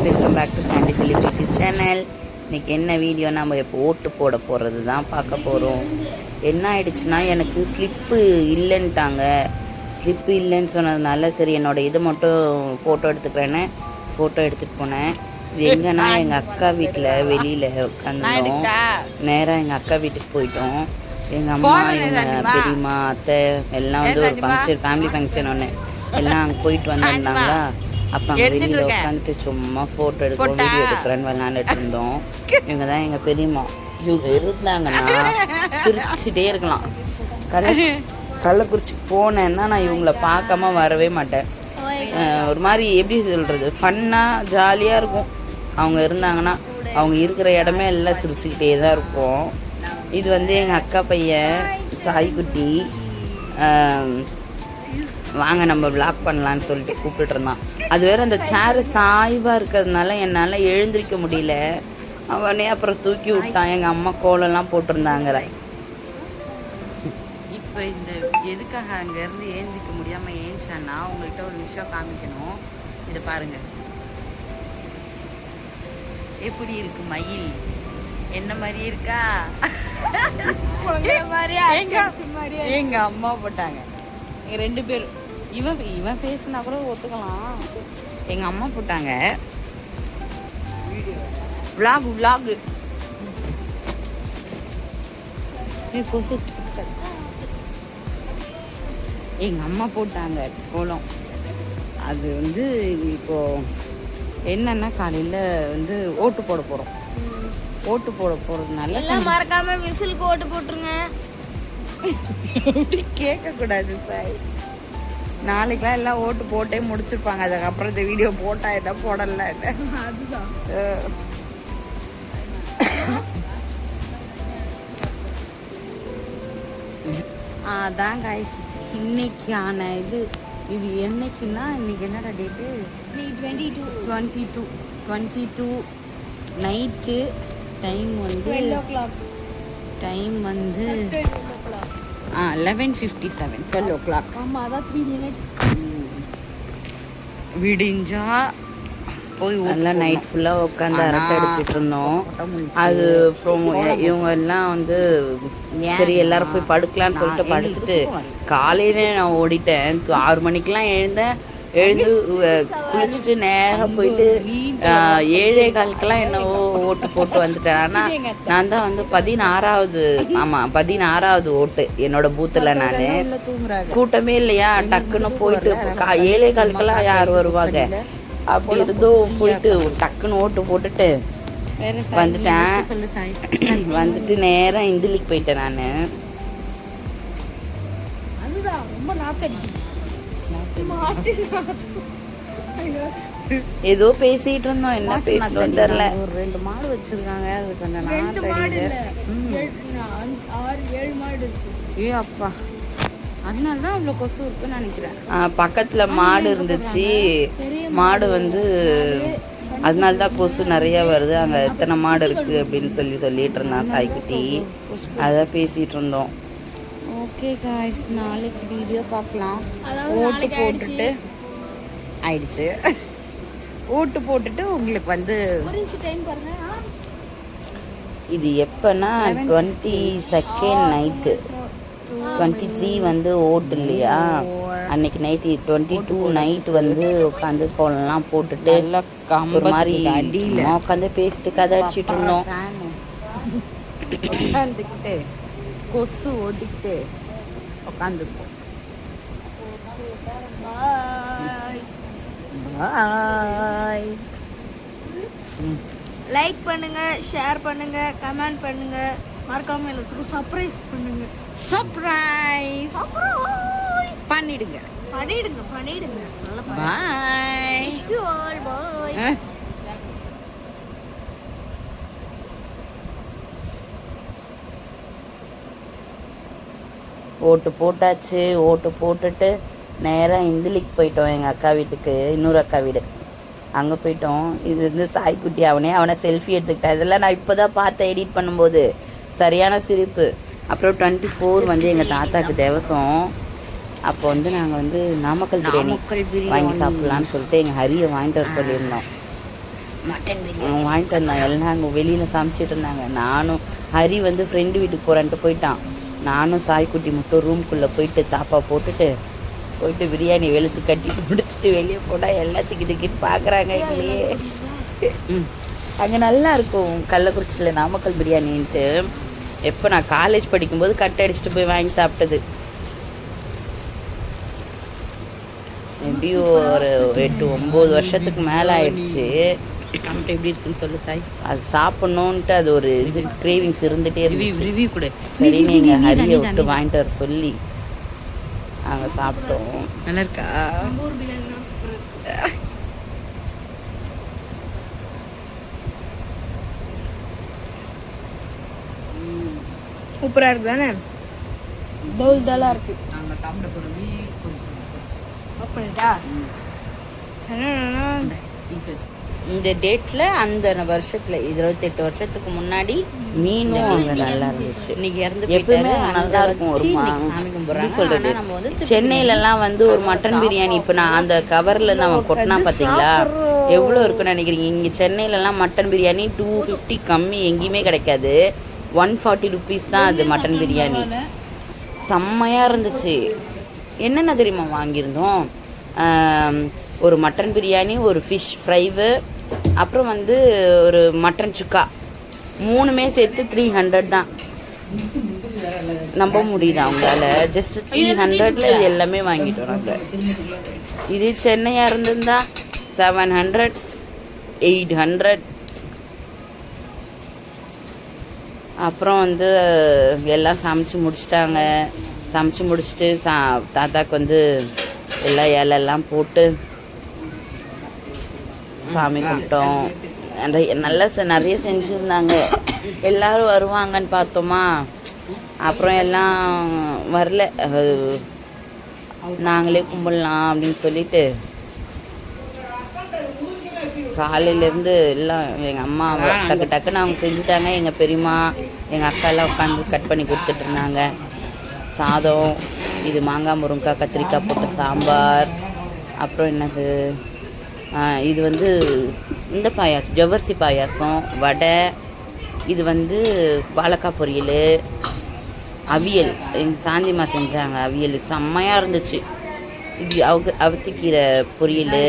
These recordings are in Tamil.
Welcome back to Sandy celebrity channel. இன்றைக்கி என்ன வீடியோ, நம்ம இப்போ ஓட்டு போட போகிறது தான் பார்க்க போகிறோம். என்ன ஆயிடுச்சுன்னா, எனக்கு ஸ்லிப்பு இல்லைன்ட்டாங்க. ஸ்லிப்பு இல்லைன்னு சொன்னதுனால சரி என்னோடய இதை மட்டும் ஃபோட்டோ எடுத்துக்கிறேன்னு ஃபோட்டோ எடுத்துகிட்டு போனேன். இது எங்கன்னா எங்கள் அக்கா வீட்டில் வெளியில் உட்காந்துருந்தோம். நேராக எங்கள் அக்கா வீட்டுக்கு போயிட்டோம். எங்கள் அம்மா, எங்கள் பெரியம்மா, அத்தை எல்லாம் வந்து ஒரு ஃபங்க்ஷன், ஃபேமிலி ஃபங்க்ஷன் ஒன்று எல்லாம் அங்கே போயிட்டு வந்திருந்தாங்களா. அப்போ அங்கே வெளியில் உட்காந்துட்டு சும்மா ஃபோட்டோ எடுக்கிறோம், வீடியோ எடுக்கிறேன்னு விளாண்டுட்டு இருந்தோம். இவங்க தான் எங்கள் பெரியம்மா. இவங்க இருந்தாங்கன்னா சிரிச்சுட்டே இருக்கலாம். கள்ளக்குறிச்சிக்கு போனேன்னா நான் இவங்கள பார்க்காம வரவே மாட்டேன். ஒரு மாதிரி எப்படி சொல்கிறது, ஃபன்னாக ஜாலியாக இருக்கும். அவங்க இருந்தாங்கன்னா அவங்க இருக்கிற இடமே எல்லாம் சிரிச்சுக்கிட்டே தான் இருக்கும். இது வந்து எங்கள் அக்கா பையன் சாய்குட்டி. வாங்க நம்ம விளாக் பண்ணலான்னு சொல்லிட்டு கூப்பிட்டு இருந்தான். அது வேறு அந்த சேரு சாய்வாக இருக்கிறதுனால என்னால் எழுந்திரிக்க முடியல. அவனே அப்புறம் தூக்கி விட்டான். எங்கள் அம்மா கோலம்லாம் போட்டிருந்தாங்க. இப்போ இந்த எதுக்காக அங்கேருந்து ஏந்திக்க முடியாமல் ஏஞ்சான்னா, உங்கள்கிட்ட ஒரு விஷயம் காமிக்கணும். இதை பாருங்கள், எப்படி இருக்கு மயில், என்ன மாதிரி இருக்கா? எங்க அம்மா போட்டாங்க. எங்க ரெண்டு பேரும் இவன் பேசினா கூட ஒத்துக்கலாம். எங்க அம்மா போட்டாங்க விளாக். எங்க அம்மா போட்டாங்க கோலம். அது வந்து இப்போ என்னன்னா, காலையில் வந்து ஓட்டு போட போகிறோம். ஓட்டு போட போகிறதுனால எல்லாம் மறக்காம விசிலுக்கு ஓட்டு போட்டுருங்க. கேட்கக்கூடாது சாய். நாளைக்கெலாம் எல்லாம் ஓட்டு போட்டே முடிச்சிருப்பாங்க. அதுக்கப்புறம் இந்த வீடியோ போட்டா என்ன போடல அதுதான். அதான் காய்ஸ் இன்னைக்கான இது என்னைக்குன்னா, இன்னைக்கு என்னடா டேட்டு? 22 நைட்டு. டைம் வந்து 12 வந்து 11:57, 12 o'clock. ஆமாம், அதான் 3 minutes. விடிஞ்சா போய் நல்லா நைட் ஃபுல்லாக உட்காந்து அரட்டை அடிச்சுட்டு இருந்தோம். அது அப்புறம் இவங்க எல்லாம் வந்து சரி எல்லாரும் போய் படுக்கலான்னு சொல்லிட்டு படுத்துட்டு காலையில நான் ஓடிட்டேன். 6 மணிக்கெலாம் எழுந்து குளிச்சுட்டு நேராக போயிட்டு 7:15 என்னவோ ஓட்டு போட்டு வந்துட்டேன். ஆனால் நான் தான் வந்து 16வது ஓட்டு என்னோட பூத்தில். நான் கூட்டமே இல்லையா, டக்குன்னு போயிட்டு 7:15 யார் வருவாங்க. அப்படி இருந்தும் போயிட்டு டக்குன்னு ஓட்டு போட்டுட்டு வந்துட்டேன். வந்துட்டு நேராக இந்திலிக்கு போயிட்டேன். நான் ஏதோ பேசிட்டு இருந்தோம், என்ன பேசணும் தெரியல. ஒரு 2 மாடு வச்சிருக்காங்க. அது கொஞ்சம் அப்பா, அதனால தான் அவ்வளோ கொசு இருக்குன்னு நினைக்கிறேன். பக்கத்தில் மாடு இருந்துச்சு. மாடு வந்து அதனால தான் கொசு நிறையா வருது. அங்கே எத்தனை மாடு இருக்குது அப்படின்னு சொல்லிட்டு இருந்தான் சாய்க்குட்டி. அதான் பேசிகிட்டு இருந்தோம். ஓகே காய்ஸ், நாளைக்கு வீடியோ பார்க்கலாம். ஓட்டு போட்டுட்டு ஆயிடுச்சு. ஓட்டு போட்டுட்டு உங்களுக்கு வந்து இது எப்போன்னா 22nd நைட்டு. 23 வந்து ஓட்டு இல்லையா, அன்னைக்கு நைட்டு 22 நைட்டு வந்து உட்காந்து கோலம்லாம் போட்டுட்டு ஒரு மாதிரி உட்காந்து பேசிட்டு கதை அடிச்சுட்டு இருந்தோம். உட்காந்துக்கிட்டு கொசு ஓட்டிக்கிட்டு உட்காந்துருப்போம். பாய். லைக் பண்ணுங்க, ஷேர் பண்ணுங்க, கமெண்ட் பண்ணுங்க, மறக்காம எல்லாத்துக்கும் சர்ப்ரைஸ் பண்ணுங்க. சர்ப்ரைஸ் பண்ணிடுங்க. பாய். ஓட்டு போட்டாச்சு. ஓட்டு போட்டுட்டு நேராக இந்திலிக்கு போயிட்டோம். எங்கள் அக்கா வீட்டுக்கு, இன்னொரு அக்கா வீடு, அங்கே போயிட்டோம். இது வந்து சாய்க்குட்டி. அவனை செல்ஃபி எடுத்துக்கிட்டேன். இதெல்லாம் நான் இப்போ தான் பார்த்தேன் எடிட் பண்ணும்போது. சரியான சிரிப்பு. அப்புறம் 24 வந்து எங்கள் தாத்தாக்கு தேவசம். அப்போ வந்து நாங்கள் வந்து நாமக்கல் பிரியாணி வாங்கி சாப்பிட்லான்னு சொல்லிட்டு எங்கள் ஹரியை வாங்கிட்டு வர சொல்லியிருந்தோம். மட்டன் பிரியாணி வாங்கிட்டு வந்தாங்க. எல்லாம் அங்கே வெளியில் சமைச்சிட்டு இருந்தாங்க. நானும் ஹரி வந்து ஃப்ரெண்டு வீட்டுக்கு போகிறேன்ட்டு போயிட்டான். நானும் சாய்க்குட்டி மட்டும் ரூம்குள்ளே போயிட்டு தாப்பா போட்டுட்டு பிரியாணி வெளுத்து கட்டிட்டு முடிச்சுட்டு வெளியே போனால் எல்லாத்துக்கு இதுக்கிட்டு பார்க்குறாங்க இல்லையே. அங்கே நல்லா இருக்கும் கள்ளக்குறிச்சியில் நாமக்கல் பிரியாணின்ட்டு. எப்போ நான் காலேஜ் படிக்கும்போது கட் அடிச்சுட்டு போய் வாங்கி சாப்பிட்டது. எப்படியும் ஒரு 8-9 வருஷத்துக்கு மேலே ஆயிடுச்சு. சாப்பிட்டு எப்படி இருக்குன்னு சொல்லு சாய். அது சாப்பிட்ணுன்ட்டு அது ஒரு இது கிரேவிங்ஸ் இருந்துகிட்டே இருக்கு. ரிவ்யூ கூட சரி நீங்கள் ஹரியை விட்டு வாங்கிட்டு வர சொல்லி நாங்கள் சாப்பிட்டோம். நல்லா இருக்கா? சூப்பராக இருக்கு தானே? தோல் தாலாக இருக்கு. நாங்கள் சாப்பிட போகிறோம். பண்ணிட்டா இந்த டேட்டில் அந்த வருஷத்தில் 28 வருஷத்துக்கு முன்னாடி மீனும் அங்கே நல்லா இருந்துச்சு. இன்னைக்கு இறந்து எப்பவுமே நல்லா இருக்கும். ஒரு சாமி கும்பிட்றாங்க சொல்கிறது. நம்ம வந்து சென்னையிலலாம் வந்து ஒரு மட்டன் பிரியாணி இப்போ நான் அந்த கவரில் நம்ம கொட்டினா பார்த்தீங்களா எவ்வளோ இருக்குன்னு நினைக்கிறீங்க? இங்கே சென்னையிலலாம் மட்டன் பிரியாணி 250 கம்மி எங்கேயுமே கிடைக்காது. 140 ருபீஸ் தான் அது மட்டன் பிரியாணி. செம்மையாக இருந்துச்சு. என்னென்ன தெரியுமா வாங்கியிருந்தோம்? ஒரு மட்டன் பிரியாணி, ஒரு ஃபிஷ் ஃப்ரைவு, அப்புறம் வந்து ஒரு மட்டன் சுக்கா, 3மே சேர்த்து 300 தான். நம்ப முடியுது அவங்களால? ஜஸ்ட் 300ல் இது எல்லாமே வாங்கிட்டோம் நாங்கள். இது சென்னையாக இருந்திருந்தா 700 800. அப்புறம் வந்து எல்லாம் சமைச்சு முடிச்சிட்டாங்க. சமைச்சு முடிச்சுட்டு தாத்தாக்கு வந்து எல்லாம் இலெல்லாம் போட்டு சாமி கும்பிட்டோம். நிறைய செஞ்சுருந்தாங்க. எல்லோரும் வருவாங்கன்னு பார்த்தோமா, அப்புறம் எல்லாம் வரல. நாங்களே கும்பிடலாம் அப்படின்னு சொல்லிட்டு காலையிலேருந்து எல்லாம் எங்கள் அம்மா டக்குன்னு அவங்க செஞ்சுட்டாங்க. எங்கள் பெரியம்மா எங்கள் அக்காலாம் உட்காந்து கட் பண்ணி கொடுத்துட்டு இருந்தாங்க. சாதம், இது மாங்காய் முருங்கைக்காய் கத்திரிக்காய் போட்ட சாம்பார், அப்புறம் என்னது இது வந்து இந்த பாயாசம் ஜவ்வரிசி பாயாசம், வடை, இது வந்து வாழைக்காய் பொரியல், அவியல் எங்கள் சாந்திமா செஞ்சாங்க. அவியல் செம்மையாக இருந்துச்சு. இது அவுத்திக்கீரை பொரியல்,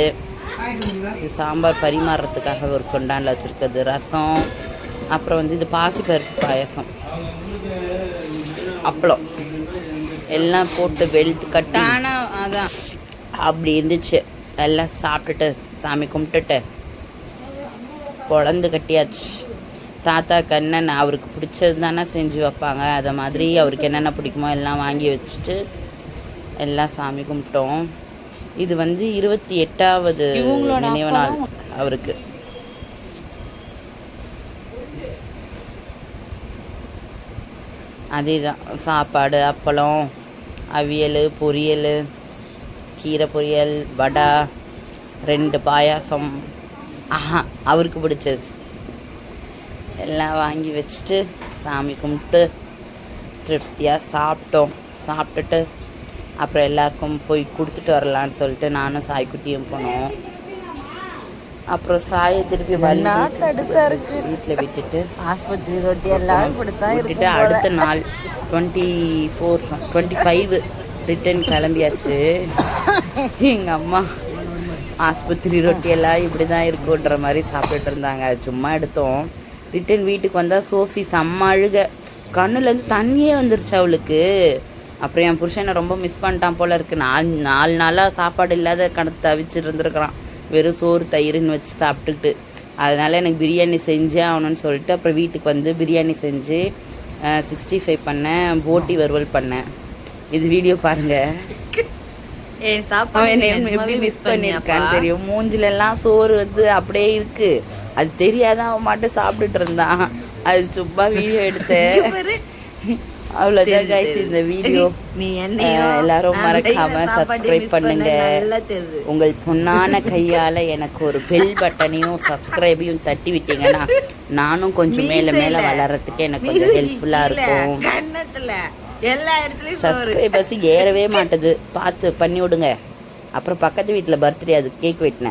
இது சாம்பார் பரிமாறுறதுக்காக ஒரு கொண்டாண்டில் வச்சுருக்கிறது, ரசம், அப்புறம் வந்து இது பாசிப்பருப்பு பாயாசம், அப்பளம் எல்லாம் போட்டு வெளுத்து கட்டானா அதான் அப்படி இருந்துச்சு. எல்லாம் சாப்பிட்டுட்டு சாமி கும்பிட்டுட்டு பொழந்து கட்டியாச்சு. தாத்தா கண்ணன் அவருக்கு பிடிச்சது தானே செஞ்சு வைப்பாங்க. அதை மாதிரி அவருக்கு என்னென்ன பிடிக்குமோ எல்லாம் வாங்கி வச்சுட்டு எல்லாம் சாமி கும்பிட்டோம். இது வந்து 28வது நினைவு நாள் அவருக்கு. அதே தான் சாப்பாடு, அப்பளம், அவியல், பொரியல், கீரை பொரியல், வடை, 2 பாயாசம், அவருக்கு பிடிச்சது எல்லாம் வாங்கி வச்சுட்டு சாமி கும்பிட்டு திருப்தியாக சாப்பிட்டோம். சாப்பிட்டுட்டு அப்புறம் எல்லாருக்கும் போய் கொடுத்துட்டு வரலான்னு சொல்லிட்டு நானும் சாய்க்குட்டியும் போனோம். அப்புறம் சாயை திருப்பி வீட்டில் விட்டுட்டு ஆஸ்பத்திரி ரொட்டி எல்லாம் விட்டுட்டு அடுத்த நாள் 25 ரிட்டன் கிளம்பியாச்சு. எங்கள் அம்மா ஆஸ்பத்திரி ரொட்டியெல்லாம் இப்படி தான் இருக்குன்ற மாதிரி சாப்பிட்டுட்டு இருந்தாங்க. அது சும்மா எடுத்தோம். ரிட்டன் வீட்டுக்கு வந்தால் சோஃபி செம்ம அழுக, கண்ணுலேருந்து தண்ணியே வந்துருச்சு அவளுக்கு. அப்புறம் என் புருஷனை ரொம்ப மிஸ் பண்ணிட்டான் போல இருக்குது. 4 நாளாக சாப்பாடு இல்லாத தவிச்சிட்டு இருந்துருக்குறான். வெறும் சோறு தயிர்னு வச்சு சாப்பிட்டுக்கிட்டு. அதனால் எனக்கு பிரியாணி செஞ்சே ஆகணும்னு சொல்லிட்டு அப்புறம் வீட்டுக்கு வந்து பிரியாணி செஞ்சு 65 பண்ணேன், போட்டி வறுவல் பண்ணேன். இது வீடியோ பாருங்கள். அவன் எப்படி மிஸ் பண்ணியிருக்கான்னு தெரியும். மூஞ்சிலெல்லாம் சோறு வந்து அப்படியே இருக்குது. அது தெரியாத அவன் மட்டும் சாப்பிட்டுட்டு இருந்தான். அது சும்மா வீடியோ எடுத்தேன். அவ்வளோதான் கைஸ் இந்த வீடியோ. எல்லாரும் மறக்காம சப்ஸ்கிரைப் பண்ணுங்க. உங்கள் பொண்ணான கையால் எனக்கு ஒரு பெல் பட்டனையும் சப்ஸ்கிரைபையும் தட்டி விட்டீங்கன்னா நானும் கொஞ்சம் மேலே மேலே வளர்கிறதுக்கு எனக்கு கொஞ்சம் ஹெல்ப்ஃபுல்லாக இருக்கும். சப்ஸ்கிரைபர்ஸ் ஏறவே மாட்டுது, பார்த்து பண்ணி விடுங்க. அப்புறம் பக்கத்து வீட்டில் பர்த்டே, அது கேக் வெட்டினேன்.